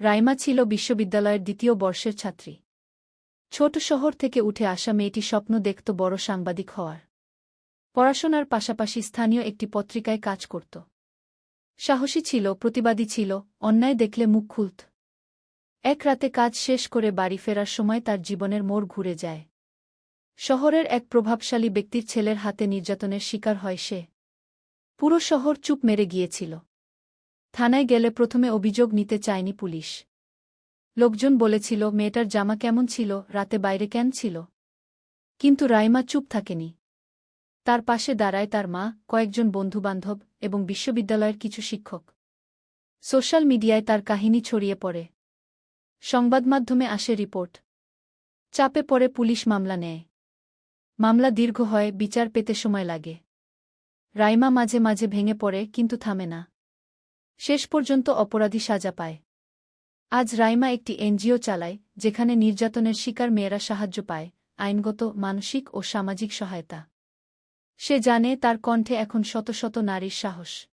রাইমা ছিল বিশ্ববিদ্যালয়ের দ্বিতীয় বর্ষের ছাত্রী। ছোট শহর থেকে উঠে আসা মেয়েটি স্বপ্ন দেখত বড় সাংবাদিক হওয়ার। পড়াশোনার পাশাপাশি স্থানীয় একটি পত্রিকায় কাজ করত। সাহসী ছিল, প্রতিবাদী ছিল, অন্যায় দেখলে মুখ খুলত। এক রাতে কাজ শেষ করে বাড়ি ফেরার সময় তার জীবনের মোড় ঘুরে যায়। শহরের এক প্রভাবশালী ব্যক্তির ছেলের হাতে নির্যাতনের শিকার হয় সে। পুরো শহর চুপ মেরে গিয়েছিল। থানায় গেলে প্রথমে অভিযোগ নিতে চায়নি পুলিশ। লোকজন বলেছিল মেয়েটার জামা কেমন ছিল, রাতে বাইরে কেন ছিল। কিন্তু রাইমা চুপ থাকেনি। তার পাশে দাঁড়ায় তার মা, কয়েকজন বন্ধুবান্ধব এবং বিশ্ববিদ্যালয়ের কিছু শিক্ষক। সোশ্যাল মিডিয়ায় তার কাহিনী ছড়িয়ে পড়ে। সংবাদমাধ্যমে আসে রিপোর্ট। চাপে পড়ে পুলিশ মামলা নেয়। মামলা দীর্ঘ হয়, বিচার পেতে সময় লাগে। রাইমা মাঝে মাঝে ভেঙে পড়ে, কিন্তু থামে না। শেষ পর্যন্ত অপরাধী সাজা পায়। আজ রাইমা একটি এনজিও চালায়, যেখানে নির্যাতনের শিকার মেয়েরা সাহায্য পায়, আইনগত, মানসিক ও সামাজিক সহায়তা। সে জানে তার কণ্ঠে এখন শত শত নারীর সাহস।